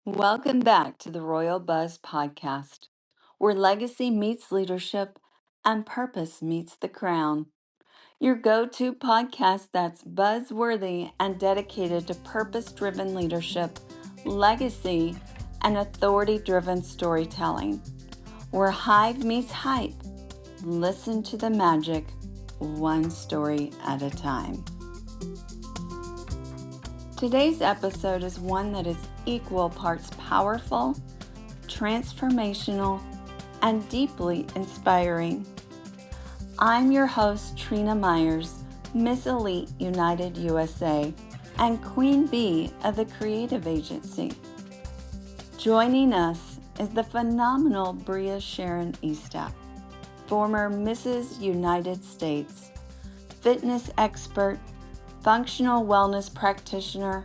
Welcome back to the Royal Buzz podcast, where legacy meets leadership and purpose meets the crown. Your go to podcast that's buzzworthy and dedicated to purpose driven leadership, legacy, and authority driven storytelling. Where Hive meets hype, listen to the magic one story at a time. Today's episode is one that is equal parts powerful, transformational, and deeply inspiring. I'm your host, Trena Myers, Miss Elite United USA, and Queen Bee of the Creative Agency. Joining us is the phenomenal Brea Sharron Estep, former Mrs. United States, fitness expert, functional wellness practitioner,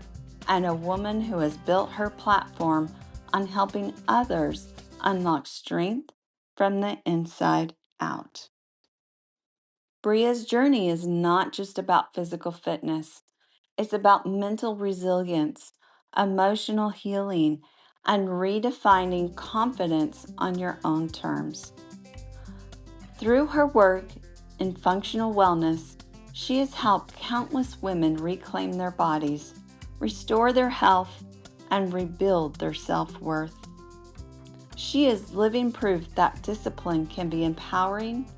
and a woman who has built her platform on helping others unlock strength from the inside out. Brea's journey is not just about physical fitness. It's about mental resilience, emotional healing, and redefining confidence on your own terms. Through her work in functional wellness, she has helped countless women reclaim their bodies, restore their health, and rebuild their self-worth. She is living proof that discipline can be empowering,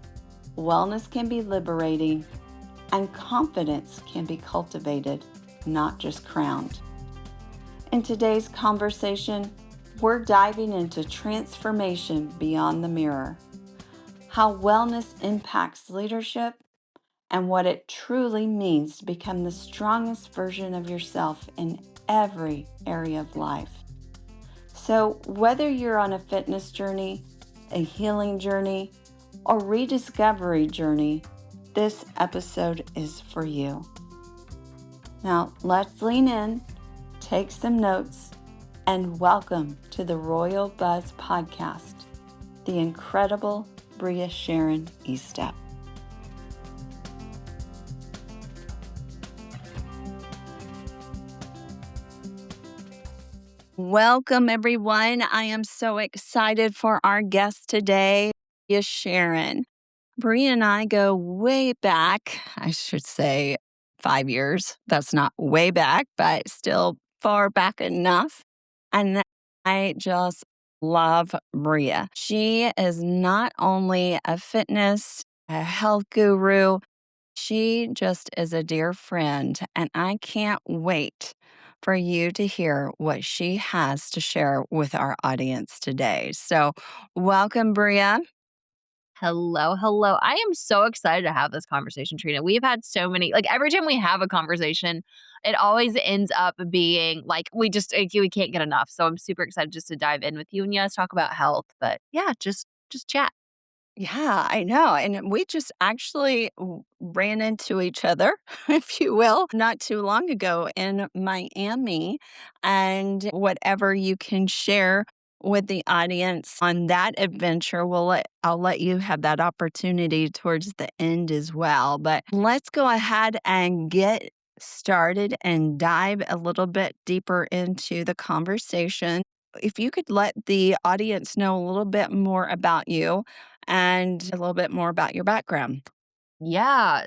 wellness can be liberating, and confidence can be cultivated, not just crowned. In today's conversation, we're diving into transformation beyond the mirror, how wellness impacts leadership, and what it truly means to become the strongest version of yourself in every area of life. So, whether you're on a fitness journey, a healing journey, or rediscovery journey, this episode is for you. Now, let's lean in, take some notes, and welcome to the Royal Buzz podcast, the incredible Brea Sharron Estep. Welcome, everyone. I am so excited for our guest today, Brea Sharron. Brea and I go way back, I should say 5 years. That's not way back, but still far back enough. And I just love Brea. She is not only a fitness, a health guru, she just is a dear friend, and I can't wait for you to hear what she has to share with our audience today. So, welcome, Brea. Hello, hello. I am so excited to have this conversation, Trina. We've had so many, like every time we have a conversation, it always ends up being like we can't get enough. So I'm super excited just to dive in with you and yes, talk about health. But yeah, just chat. Yeah, I know. And we just actually ran into each other, if you will, not too long ago in Miami. And whatever you can share with the audience on that adventure, I'll let you have that opportunity towards the end as well. But let's go ahead and get started and dive a little bit deeper into the conversation. If you could let the audience know a little bit more about you and a little bit more about your background. Yeah.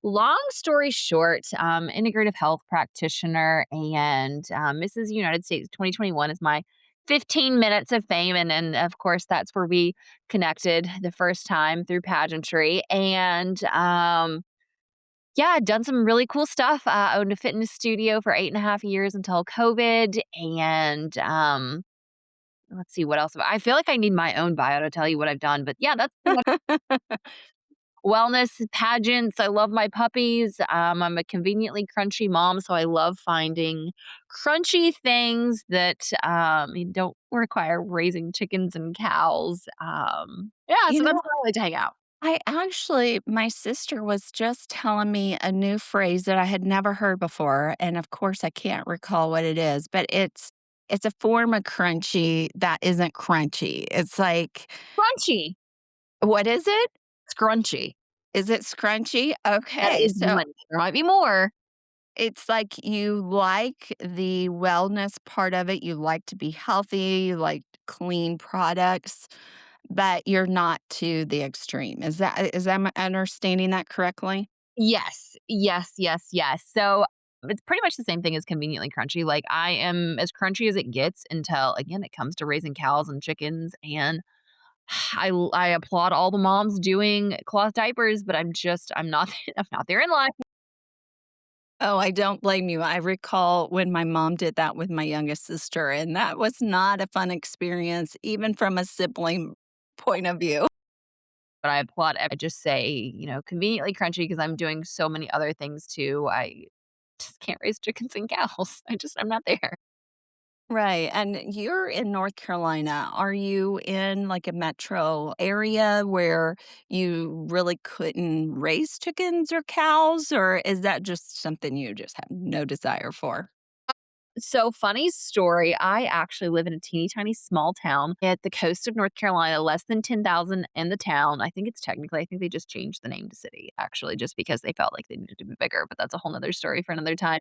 Long story short, integrative health practitioner and Mrs. United States 2021 is my 15 minutes of fame. And of course, that's where we connected the first time through pageantry. Yeah, done some really cool stuff. Owned a fitness studio for 8.5 years until COVID. Let's see what else. I feel like I need my own bio to tell you what I've done. But yeah, that's pretty much wellness pageants. I love my puppies. I'm a conveniently crunchy mom, so I love finding crunchy things that don't require raising chickens and cows. Yeah, You so that's know, where I like to hang out. my sister was just telling me a new phrase that I had never heard before. And of course, I can't recall what it is, but it's a form of crunchy that isn't crunchy. It's like, Crunchy, what is it? scrunchy. Is it scrunchy? That Okay. is So one. There might be more. It's like you like the wellness part of it, you like to be healthy, you like clean products, but you're not to the extreme. Is that am I understanding that correctly? Yes. Yes, yes, yes. So, it's pretty much the same thing as conveniently crunchy. Like, I am as crunchy as it gets until, again, it comes to raising cows and chickens, and I applaud all the moms doing cloth diapers, but I'm not I'm not there in life. Oh, I don't blame you. I recall when my mom did that with my youngest sister, and that was not a fun experience, even from a sibling point of view. But I applaud I just say, conveniently crunchy because I'm doing so many other things too. I just can't raise chickens and cows. I'm not there. Right. And you're in North Carolina. Are you in like a metro area where you really couldn't raise chickens or cows? Or is that just something you just have no desire for? So, funny story, I actually live in a teeny tiny small town at the coast of North Carolina, less than 10,000 in the town. I think they just changed the name to city, actually, just because they felt like they needed to be bigger, but that's a whole nother story for another time.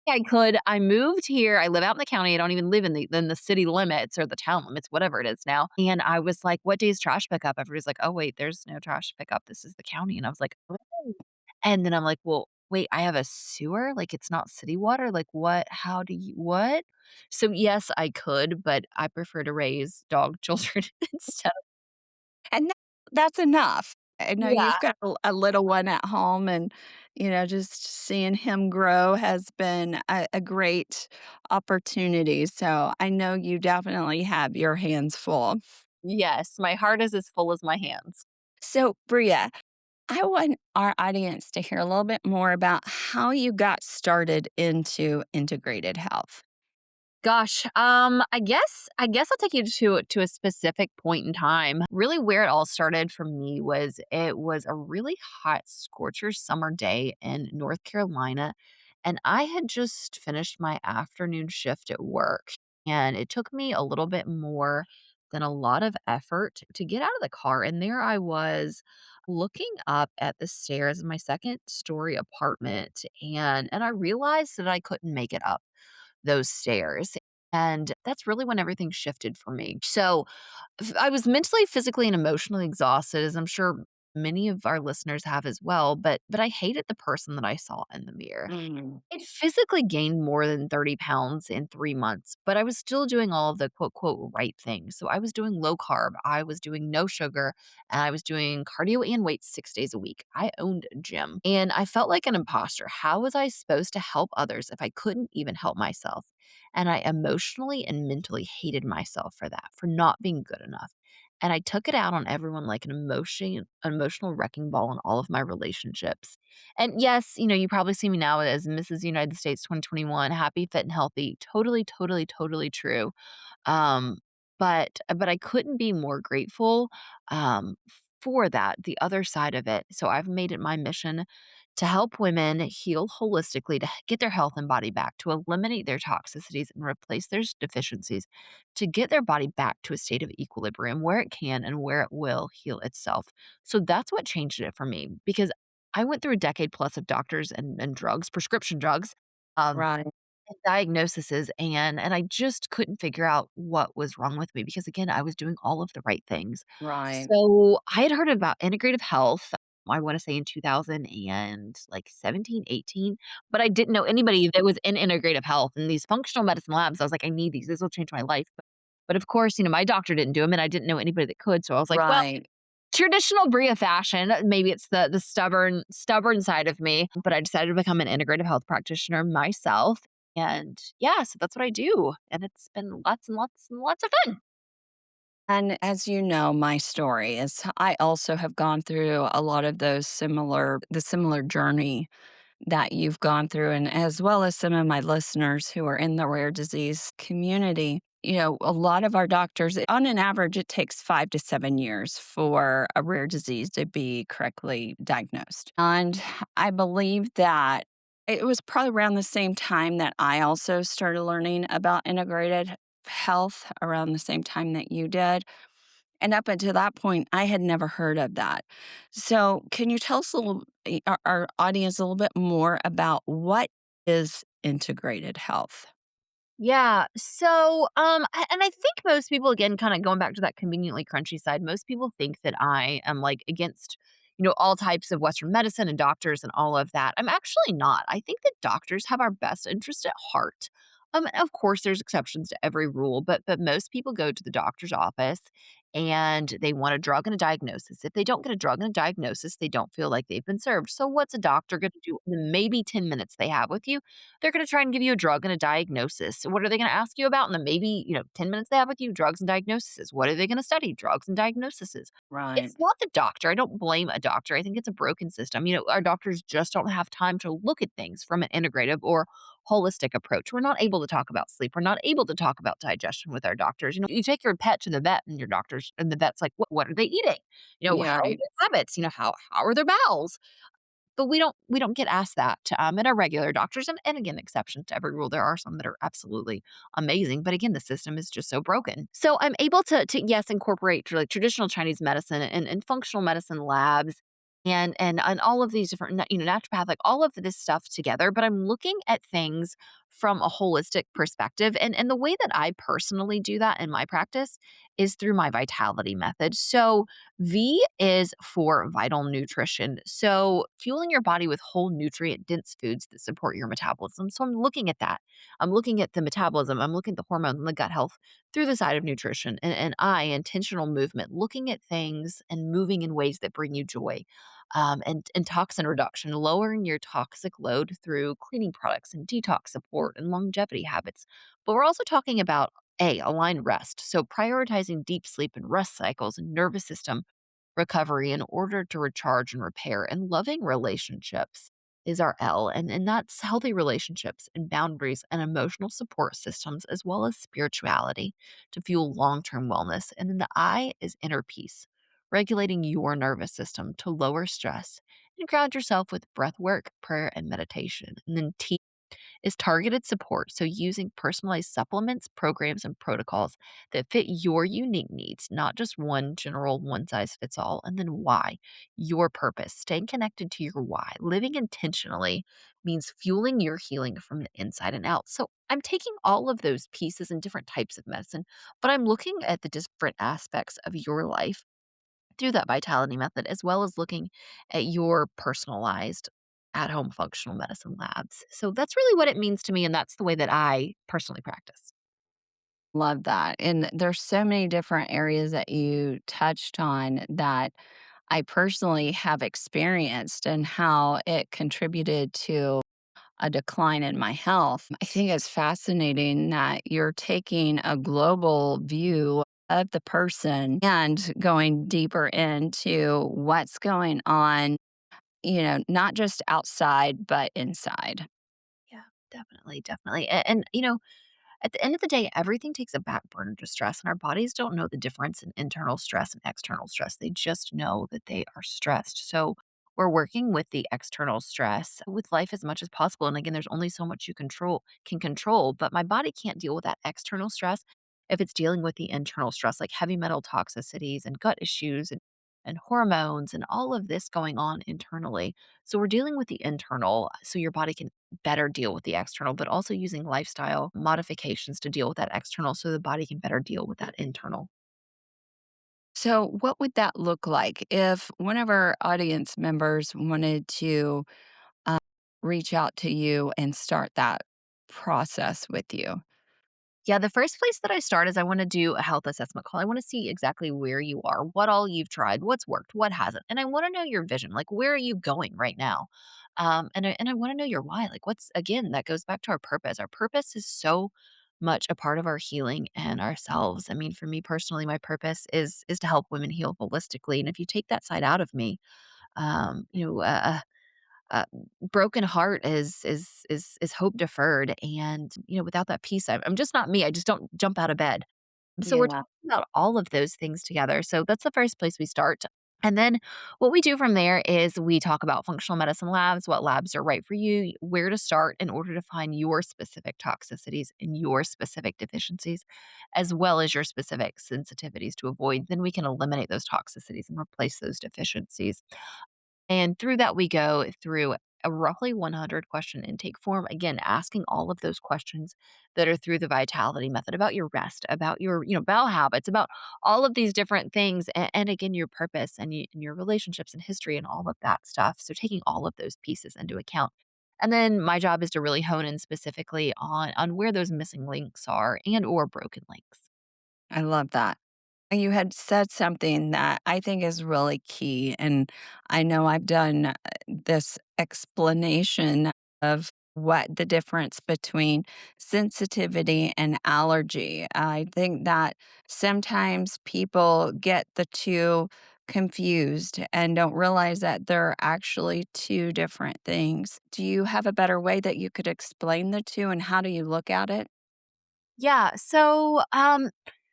I could. I moved here. I live out in the county. I don't even live in the city limits or the town limits, whatever it is now. And I was like, "What day is trash pickup?" Everybody's like, "Oh wait, there's no trash pickup. This is the county." And I was like, "Oh." And then I'm like, "Well, wait, I have a sewer? Like it's not city water? Like what? How do you what?" So yes, I could, but I prefer to raise dog children instead. And that's enough. I know Yeah. you've got a little one at home, and, just seeing him grow has been a great opportunity. So I know you definitely have your hands full. Yes, my heart is as full as my hands. So, Bria, I want our audience to hear a little bit more about how you got started into integrated health. Gosh, I guess I'll take you to a specific point in time. Really where it all started for me was it was a really hot scorcher summer day in North Carolina, and I had just finished my afternoon shift at work, and it took me a little bit more than a lot of effort to get out of the car, and there I was looking up at the stairs of my second story apartment, and I realized that I couldn't make it up those stairs. And that's really when everything shifted for me. So I was mentally, physically, and emotionally exhausted, as I'm sure many of our listeners have as well. But I hated the person that I saw in the mirror. Mm. It physically gained more than 30 pounds in 3 months, but I was still doing all of the quote, quote, right things. So I was doing low carb, I was doing no sugar, and I was doing cardio and weights 6 days a week. I owned a gym and I felt like an imposter. How was I supposed to help others if I couldn't even help myself? And I emotionally and mentally hated myself for that, for not being good enough. And I took it out on everyone like an emotional wrecking ball in all of my relationships. And yes, you probably see me now as Mrs. United States 2021, happy, fit, and healthy. Totally, totally, totally true. Um, but I couldn't be more grateful for that, the other side of it. So I've made it my mission to help women heal holistically, to get their health and body back, to eliminate their toxicities and replace their deficiencies, to get their body back to a state of equilibrium where it can and where it will heal itself. So that's what changed it for me because I went through a decade plus of doctors and drugs, prescription drugs. Um, Right, and diagnoses and I just couldn't figure out what was wrong with me because again, I was doing all of the right things. right. So, I had heard about integrative health, I wanna say in 2000 and like 17, 18, but I didn't know anybody that was in integrative health and these functional medicine labs. I was like, "I need these. This will change my life." But of course, my doctor didn't do them, and I didn't know anybody that could, so I was like, "Well, Right. traditional Brea fashion, maybe it's the stubborn side of me, but I decided to become an integrative health practitioner myself, and yeah, so that's what I do, and it's been lots and lots and lots of fun. And as you know, my story is I also have gone through a lot of the similar journey that you've gone through, and as well as some of my listeners who are in the rare disease community. A lot of our doctors, on an average, it takes 5 to 7 years for a rare disease to be correctly diagnosed. And I believe that it was probably around the same time that I also started learning about integrated health, around the same time that you did. And up until that point, I had never heard of that. So, can you tell us a little, our audience a little bit more about what is integrated health? Yeah. And I think most people, again, kind of going back to that conveniently crunchy side, most people think that I am like against, all types of Western medicine and doctors and all of that. I'm actually not. I think that doctors have our best interest at heart. And of course, there's exceptions to every rule, but most people go to the doctor's office and they want a drug and a diagnosis. If they don't get a drug and a diagnosis, they don't feel like they've been served. So what's a doctor going to do in the maybe 10 minutes they have with you? They're gonna try and give you a drug and a diagnosis. What are they gonna ask you about in the maybe, 10 minutes they have with you? Drugs and diagnoses. What are they gonna study? Drugs and diagnoses. Right. It's not the doctor. I don't blame a doctor. I think it's a broken system. Our doctors just don't have time to look at things from an integrative or holistic approach. We're not able to talk about sleep. We're not able to talk about digestion with our doctors. You take your pet to the vet and your doctors and the vet's like, what are they eating? Yeah. How are Right. their habits? How are their bowels? But we don't get asked that, at our regular doctors, and again, exceptions to every rule. There are some that are absolutely amazing, but again, the system is just so broken. So I'm able to yes, incorporate like traditional Chinese medicine and functional medicine labs and all of these different naturopathic, all of this stuff together, but I'm looking at things from a holistic perspective. And the way that I personally do that in my practice is through my vitality method. So V is for vital nutrition. So, fueling your body with whole nutrient dense foods that support your metabolism. So, I'm looking at that. I'm looking at the metabolism. I'm looking at the hormones and the gut health through the side of nutrition. And I, intentional movement, looking at things and moving in ways that bring you joy. And toxin reduction, lowering your toxic load through cleaning products and detox support and longevity habits. But we're also talking about aligned rest. So, prioritizing deep sleep and rest cycles and nervous system recovery in order to recharge and repair. And loving relationships is our L. And that's healthy relationships and boundaries and emotional support systems, as well as spirituality to fuel long term wellness. And then the I is inner peace, regulating your nervous system to lower stress and ground yourself with breath work, prayer, and meditation. And then T is targeted support. So, using personalized supplements, programs, and protocols that fit your unique needs, not just one general one size fits all. And then why? Your purpose, staying connected to your why. Living intentionally means fueling your healing from the inside and out. So, I'm taking all of those pieces and different types of medicine, but I'm looking at the different aspects of your life through that vitality method, as well as looking at your personalized at home functional medicine labs. So that's really what it means to me. And that's the way that I personally practice. Love that. And there's so many different areas that you touched on that I personally have experienced and how it contributed to a decline in my health. I think it's fascinating that you're taking a global view of the person and going deeper into what's going on, not just outside, but inside. Yeah, definitely, definitely. And at the end of the day, everything takes a back burner to stress, and our bodies don't know the difference in internal stress and external stress. They just know that they are stressed. So we're working with the external stress with life as much as possible. And again, there's only so much you control, but my body can't deal with that external stress if it's dealing with the internal stress, like heavy metal toxicities and gut issues and hormones and all of this going on internally. So we're dealing with the internal so your body can better deal with the external, but also using lifestyle modifications to deal with that external so the body can better deal with that internal. So, what would that look like if one of our audience members wanted to uh, reach out to you and start that process with you? Yeah, the first place that I start is I want to do a health assessment call. I want to see exactly where you are, what all you've tried, what's worked, what hasn't. And I want to know your vision. Like, where are you going right now? And I want to know your why. Like, what's, again, that goes back to our purpose. Our purpose is so much a part of our healing and ourselves. I mean, for me personally, my purpose is to help women heal holistically. And if you take that side out of me, um, you know, uh, uh, broken heart is hope deferred, and without that peace, I'm just not me. I just don't jump out of bed. So we're Yeah. talking about all of those things together. So that's the first place we start. And then what we do from there is we talk about functional medicine labs, what labs are right for you, where to start in order to find your specific toxicities and your specific deficiencies, as well as your specific sensitivities to avoid. Then we can eliminate those toxicities and replace those deficiencies. And through that, we go through a roughly 100 question intake form. Again, asking all of those questions that are through the vitality method about your rest, about your, bowel habits, about all of these different things. And again, your purpose and your relationships and history and all of that stuff. So taking all of those pieces into account. And then my job is to really hone in specifically on where those missing links are and or broken links. I love that. You had said something that I think is really key. And I know I've done this explanation of what the difference between sensitivity and allergy. I think that sometimes people get the two confused and don't realize that they're actually two different things. Do you have a better way that you could explain the two and how do you look at it? Yeah. So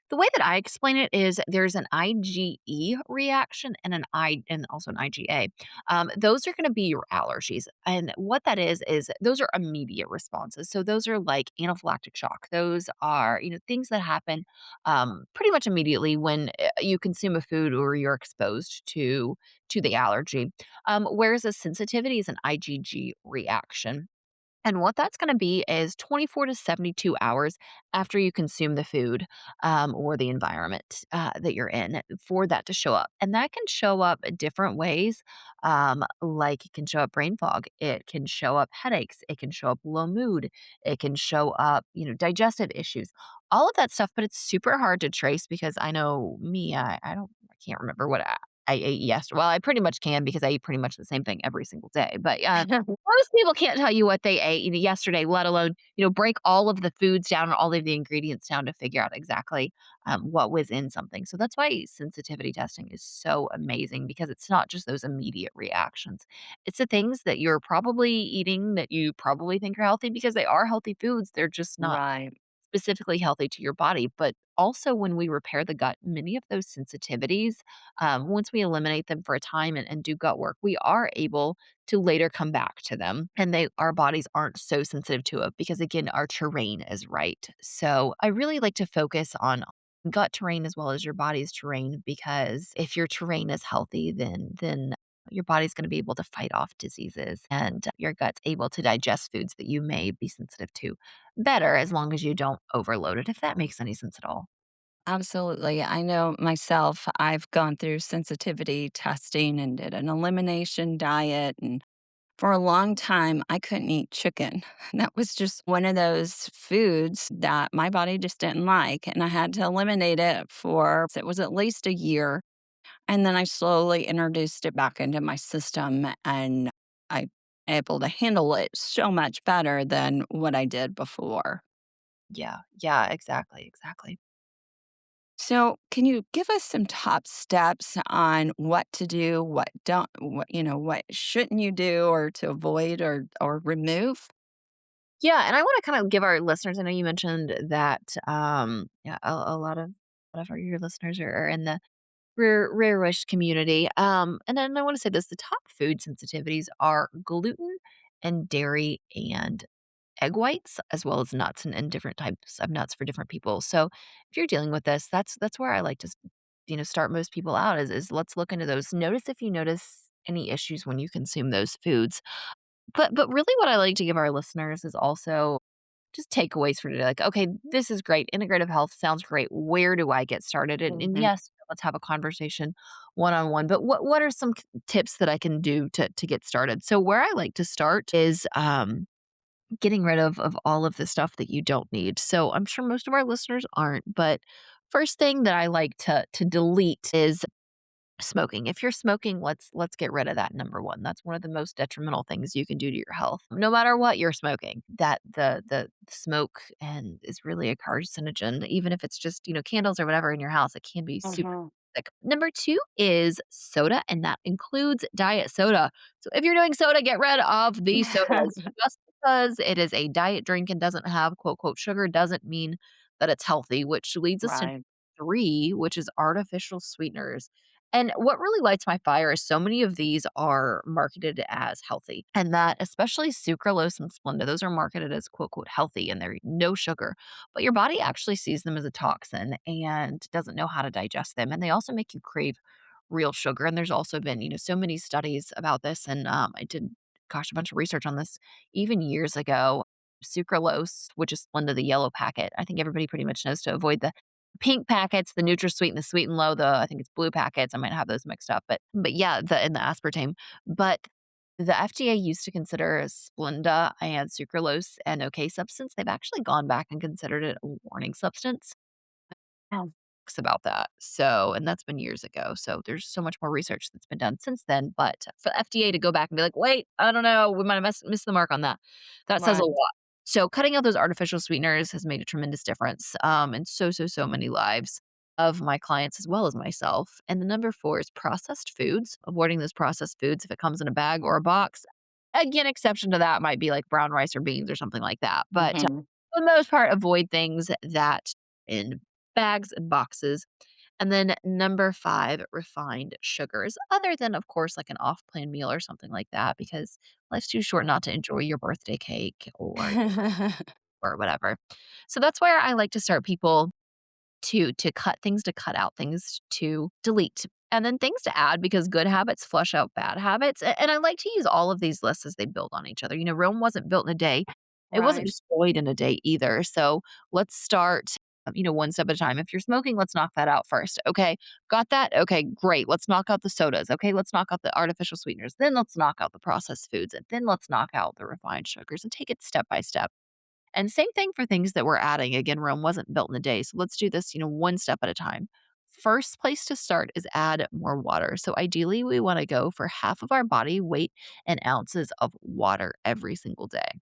the way that I explain it is there's an IgE reaction and also an IgA. Those are going to be your allergies, and what that is those are immediate responses. So those are like anaphylactic shock. Those are things that happen pretty much immediately when you consume a food or you're exposed to the allergy. Whereas a sensitivity is an IgG reaction. And what that's going to be is 24 to 72 hours after you consume the food or the environment that you're in for that to show up. And that can show up different ways. Like it can show up brain fog, it can show up headaches, it can show up low mood, it can show up, digestive issues, all of that stuff. But it's super hard to trace because I know me, I can't remember what I ate yesterday. Well, I pretty much can because I eat pretty much the same thing every single day. But most people can't tell you what they ate, yesterday, let alone, break all of the foods down and all of the ingredients down to figure out exactly what was in something. So that's why sensitivity testing is so amazing because it's not just those immediate reactions. It's the things that you're probably eating that you probably think are healthy because they are healthy foods. They're just not Right. specifically healthy to your body. But also, when we repair the gut, many of those sensitivities, once we eliminate them for a time and do gut work, we are able to later come back to them. And our bodies aren't so sensitive to it because, again, our terrain is right. So I really like to focus on gut terrain as well as your body's terrain because if your terrain is healthy, then your body's going to be able to fight off diseases and your gut's able to digest foods that you may be sensitive to better as long as you don't overload it, if that makes any sense at all. Absolutely. I know myself, I've gone through sensitivity testing and did an elimination diet. And for a long time, I couldn't eat chicken. That was just one of those foods that my body just didn't like. And I had to eliminate it for, it was at least a year. And then I slowly introduced it back into my system and I able to handle it so much better than what I did before. Yeah, yeah, exactly, exactly. So, can you give us some top steps on what to do, what shouldn't you do or to avoid or remove? Yeah, and I wanna kind of give our listeners I know you mentioned that, yeah, a lot of your listeners are in the rare-ish community, and then I wanna say this, the top food sensitivities are gluten and dairy and egg whites as well as nuts and different types of nuts for different people. So if you're dealing with this, that's where I like to start most people out is let's look into those. Notice if you notice any issues when you consume those foods. But really what I like to give our listeners is also just takeaways for today. Like, okay, this is great. Integrative health sounds great. Where do I get started? And Mhm. yes, let's have a conversation one on one. But what are some tips that I can do to get started? So where I like to start is getting rid of all of the stuff that you don't need. So I'm sure most of our listeners aren't, but first thing that I like to delete is smoking. If you're smoking, let's get rid of that number 1. That's one of the most detrimental things you can do to your health. No matter what you're smoking, that the smoke and is really a carcinogen, even if it's just, candles or whatever in your house, it can be super Mhm. toxic. Number 2 is soda, and that includes diet soda. So if you're doing soda, get rid of the sodas. Just because it is a diet drink and doesn't have quote, quote, sugar doesn't mean that it's healthy, which leads us to Right. 3, which is artificial sweeteners. And what really lights my fire is so many of these are marketed as healthy, and that especially sucralose and Splenda, those are marketed as quote, quote, healthy and they're no sugar. But your body actually sees them as a toxin and doesn't know how to digest them. And they also make you crave real sugar. And there's also been, so many studies about this. And I did, gosh, a bunch of research on this even years ago. Sucralose, which is Splenda, the yellow packet. I think everybody pretty much knows to avoid the pink packets, the NutraSweet and the Sweet and Low, I think it's blue packets. I might have those mixed up, but yeah, the aspartame. But the FDA used to consider Splenda and sucralose an okay substance. They've actually gone back and considered it a warning substance. Wow. About that. So, and that's been years ago. So there's so much more research that's been done since then. But for the FDA to go back and be like, wait, I don't know, we might have missed the mark on that. That says a Right. lot. So cutting out those artificial sweeteners has made a tremendous difference in so many lives of my clients as well as myself. And the number four is processed foods, avoiding those processed foods if it comes in a bag or a box. Again, exception to that might be like brown rice or beans or something like that. But Hmm. for the most part, avoid things that in bags and boxes. And then number 5, refined sugars, other than, of course, like an off-plan meal or something like that, because life's too short not to enjoy your birthday cake or whatever. So that's where I like to start people to cut things, to cut out things, to delete, and then things to add because good habits flush out bad habits. And I like to use all of these lists as they build on each other. Rome wasn't built in a day. It wasn't Right. destroyed in a day either. So let's start, one step at a time. If you're smoking, let's knock that out first. Okay. Got that? Okay, great. Let's knock out the sodas. Okay. Let's knock out the artificial sweeteners. Then let's knock out the processed foods. And then let's knock out the refined sugars and take it step by step. And same thing for things that we're adding. Again, Rome wasn't built in a day. So let's do this, one step at a time. First place to start is add more water. So ideally, we want to go for half of our body weight in ounces of water every single day.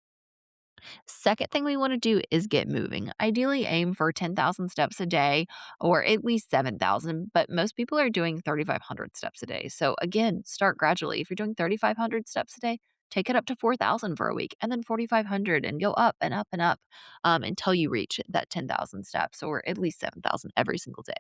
Second thing we want to do is get moving. Ideally, aim for 10,000 steps a day or at least 7,000, but most people are doing 3,500 steps a day. So, again, start gradually. If you're doing 3,500 steps a day, take it up to 4,000 for a week and then 4,500 and go up and up and up until you reach that 10,000 steps or at least 7,000 every single day.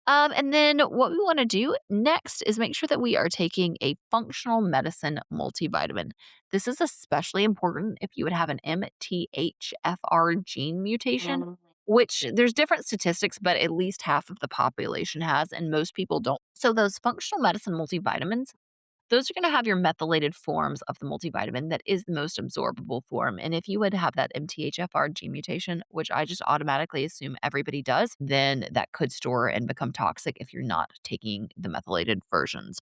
And then what we want to do next is make sure that we are taking a functional medicine multivitamin. This is especially important if you would have an MTHFR gene mutation, Mhm. which there's different statistics, but at least half of the population has, and most people don't. So, those functional medicine multivitamins, those are going to have your methylated forms of the multivitamin that is the most absorbable form. And if you would have that MTHFR gene mutation, which I just automatically assume everybody does, then that could store and become toxic if you're not taking the methylated versions.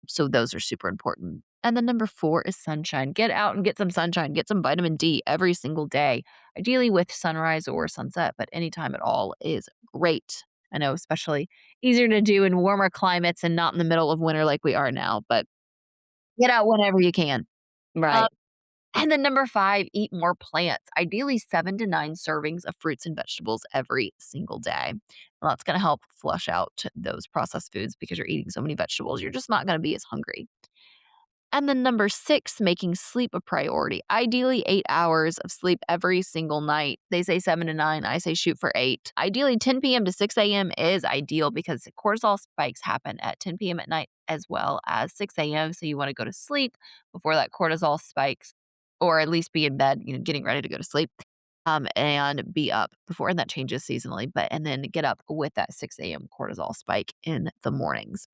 So those are super important. And then number 4 is sunshine. Get out and get some sunshine. Get some vitamin D every single day, ideally with sunrise or sunset, but anytime at all is great. I know, especially easier to do in warmer climates and not in the middle of winter like we are now, but get out whenever you can. Um, Right. and then number 5, eat more plants, ideally 7 to 9 servings of fruits and vegetables every single day. Well, that's going to help flush out those processed foods because you're eating so many vegetables. You're just not going to be as hungry. And then number 6, making sleep a priority. Ideally, 8 hours of sleep every single night. They say 7 to 9. I say shoot for 8. Ideally, 10 p.m. to 6 a.m. is ideal because cortisol spikes happen at 10 p.m. at night as well as 6 a.m. So you want to go to sleep before that cortisol spikes, or at least be in bed, getting ready to go to sleep. And be up before, and that changes seasonally, and then get up with that 6 a.m. cortisol spike in the mornings.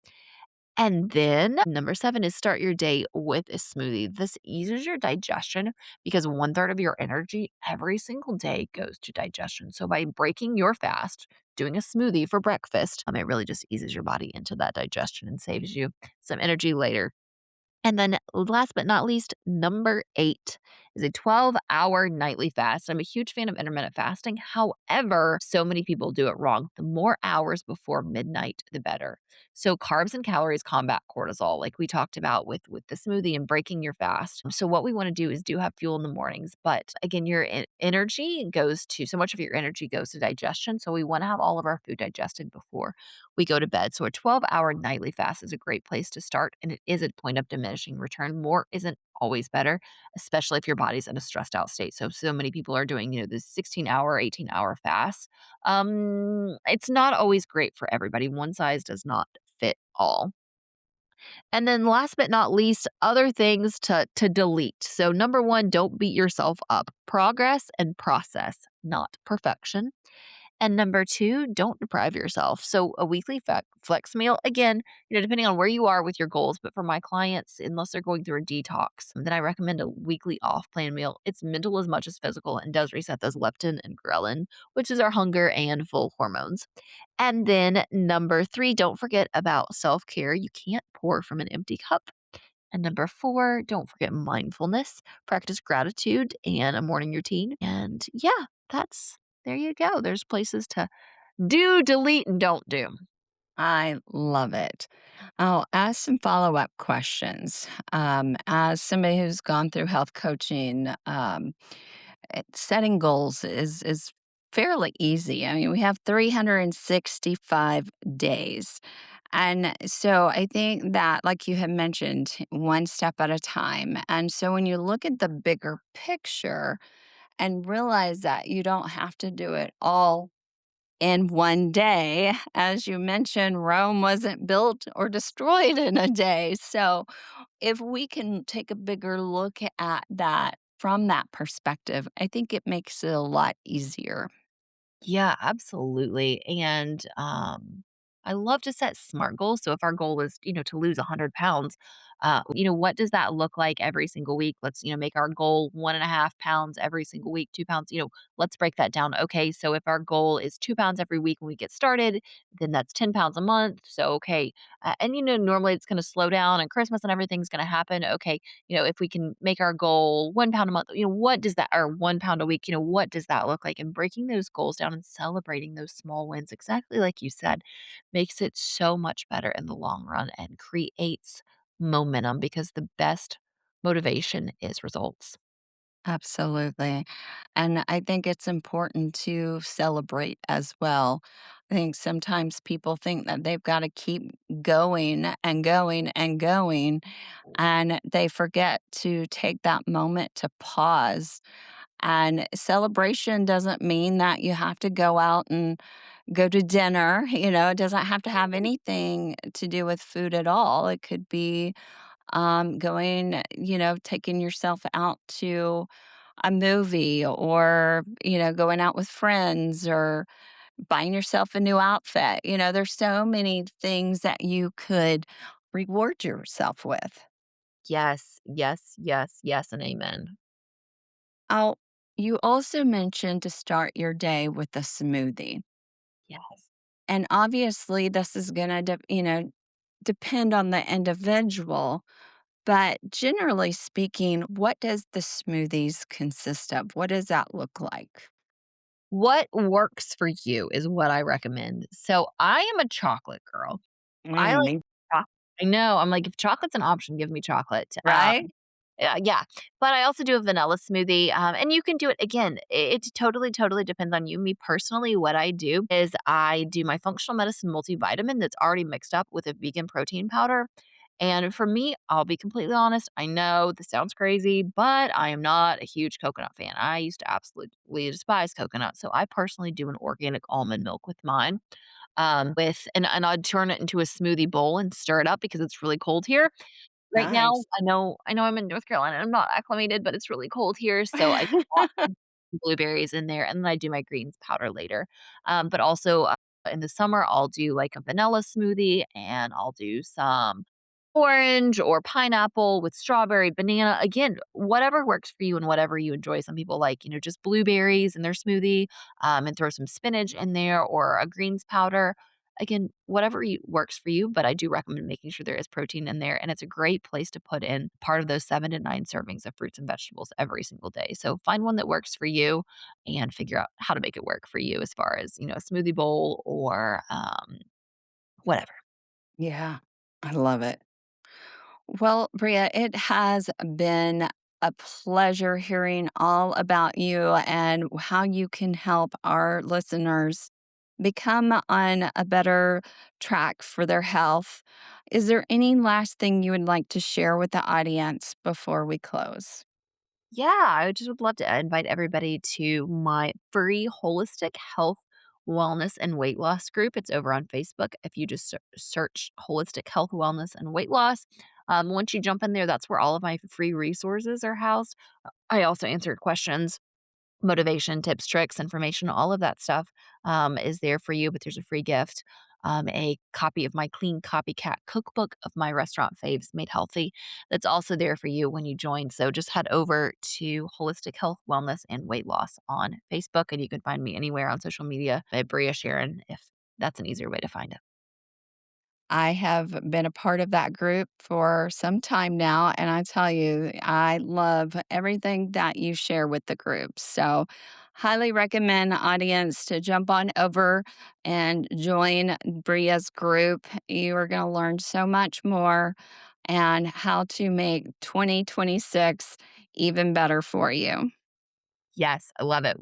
And then number 7 is start your day with a smoothie. This eases your digestion because one third of your energy every single day goes to digestion. So by breaking your fast, doing a smoothie for breakfast, it really just eases your body into that digestion and saves you some energy later. And then last but not least, number 8 is a 12-hour nightly fast. I'm a huge fan of intermittent fasting. However, so many people do it wrong. The more hours before midnight, the better. So carbs and calories combat cortisol, like we talked about with the smoothie and breaking your fast. So what we want to do is do have fuel in the mornings. But again, your energy goes to, so much of your energy goes to digestion. So we want to have all of our food digested before we go to bed. So a 12-hour nightly fast is a great place to start, and it is a point of diminishing return. More isn't always better, especially if your body's in a stressed out state. So many people are doing, this 16-hour, 18-hour fast. It's not always great for everybody. One size does not fit all. And then last but not least, other things to delete. So number 1, don't beat yourself up. Progress and process, not perfection. And number 2, don't deprive yourself. So a weekly flex meal, again, depending on where you are with your goals, but for my clients, unless they're going through a detox, then I recommend a weekly off plan meal. It's mental as much as physical and does reset those leptin and ghrelin, which is our hunger and full hormones. And then number 3, don't forget about self care. You can't pour from an empty cup. And number 4, don't forget mindfulness, practice gratitude and a morning routine. And yeah, there you go. There's places to do, delete, and don't do. I love it. I'll ask some follow up questions. As somebody who's gone through health coaching, setting goals is fairly easy. I mean, we have 365 days. And so I think that, like you had mentioned, one step at a time. And so when you look at the bigger picture and realize that you don't have to do it all in one day. As you mentioned, Rome wasn't built or destroyed in a day. So, if we can take a bigger look at that from that perspective, I think it makes it a lot easier. Yeah, absolutely. And I love to set smart goals. So if our goal is, to lose 100 pounds, what does that look like every single week? Let's, make our goal 1.5 pounds every single week, 2 pounds, let's break that down. Okay. So if our goal is 2 pounds every week when we get started, then that's 10 pounds a month. So, okay. And, normally it's going to slow down and Christmas and everything's going to happen. Okay. If we can make our goal 1 pound a month, what does that, or 1 pound a week, what does that look like? And breaking those goals down and celebrating those small wins, exactly like you said, makes it so much better in the long run and creates momentum because the best motivation is results. Absolutely. And I think it's important to celebrate as well. I think sometimes people think that they've got to keep going and going and going, and they forget to take that moment to pause. And celebration doesn't mean that you have to go out and go to dinner. It doesn't have to have anything to do with food at all. It could be going, taking yourself out to a movie or, going out with friends or buying yourself a new outfit. There's so many things that you could reward yourself with. Yes, yes, yes, yes, and amen. Oh, you also mentioned to start your day with a smoothie. Yes. And obviously, this is going to, depend on the individual. But generally speaking, what does the smoothies consist of? What does that look like? What works for you is what I recommend. So I am a chocolate girl. I like Me chocolate. I know. I'm like, if chocolate's an option, give me chocolate. right? Yeah, but I also do a vanilla smoothie, and you can do it again. It totally, totally depends on you. Me personally, what I do is I do my functional medicine multivitamin that's already mixed up with a vegan protein powder. And for me, I'll be completely honest. I know this sounds crazy, but I am not a huge coconut fan. I used to absolutely despise coconut, so I personally do an organic almond milk with mine. And I'd turn it into a smoothie bowl and stir it up because it's really cold here. Right now, Nice. I know I'm in North Carolina, I'm not acclimated, but it's really cold here, so I pop some blueberries in there, and then I do my greens powder later. But also, in the summer, I'll do, like, a vanilla smoothie, and I'll do some orange or pineapple with strawberry, banana, again, whatever works for you and whatever you enjoy. Some people like, just blueberries in their smoothie, and throw some spinach in there or a greens powder. Again, whatever works for you, but I do recommend making sure there is protein in there, and it's a great place to put in part of those 7 to 9 servings of fruits and vegetables every single day. So find one that works for you and figure out how to make it work for you as far as, a smoothie bowl or, whatever. Yeah, I love it. Well, Bria, it has been a pleasure hearing all about you and how you can help our listeners become on a better track for their health. Is there any last thing you would like to share with the audience before we close? Yeah, I just would love to invite everybody to my free holistic health wellness and weight loss group. It's over on Facebook. If you just search holistic health, wellness, and weight loss, once you jump in there, that's where all of my free resources are housed. I also answer questions, motivation, tips, tricks, information, all of that stuff is there for you. But there's a free gift, a copy of my clean copycat cookbook of my restaurant faves made healthy. That's also there for you when you join. So just head over to Holistic Health, Wellness, and Weight Loss on Facebook, and you can find me anywhere on social media at Brea Sharron, if that's an easier way to find it. I have been a part of that group for some time now, and I tell you, I love everything that you share with the group. So, highly recommend audience to jump on over and join Bria's group. You are going to learn so much more and how to make 2026 even better for you. Yes, I love it.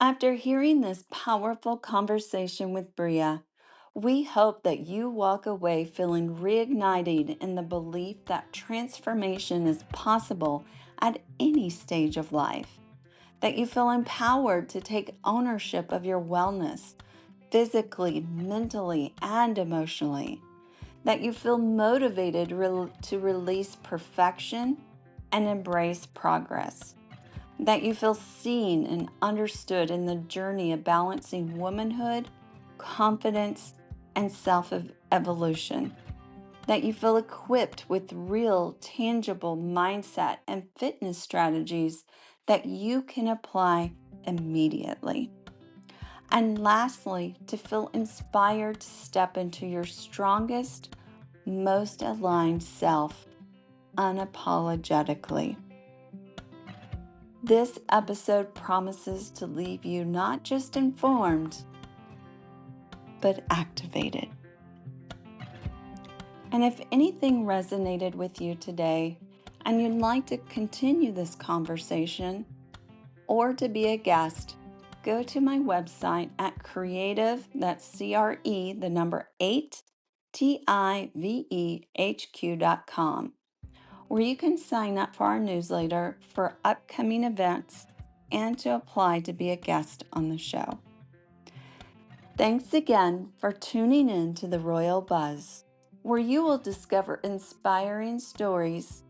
After hearing this powerful conversation with Bria, we hope that you walk away feeling reignited in the belief that transformation is possible at any stage of life, that you feel empowered to take ownership of your wellness physically, mentally, and emotionally, that you feel motivated to release perfection and embrace progress, that you feel seen and understood in the journey of balancing womanhood, confidence, and self evolution. That you feel equipped with real, tangible mindset and fitness strategies that you can apply immediately. And lastly, to feel inspired to step into your strongest, most aligned self unapologetically. This episode promises to leave you not just informed, but activated. And if anything resonated with you today and you'd like to continue this conversation or to be a guest, go to my website at creative, that's CRE, the number 8, TIVEHQ.com, where you can sign up for our newsletter for upcoming events and to apply to be a guest on the show. Thanks again for tuning in to the Royal Buzz, where you will discover inspiring stories,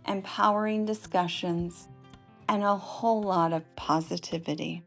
empowering discussions, and a whole lot of positivity.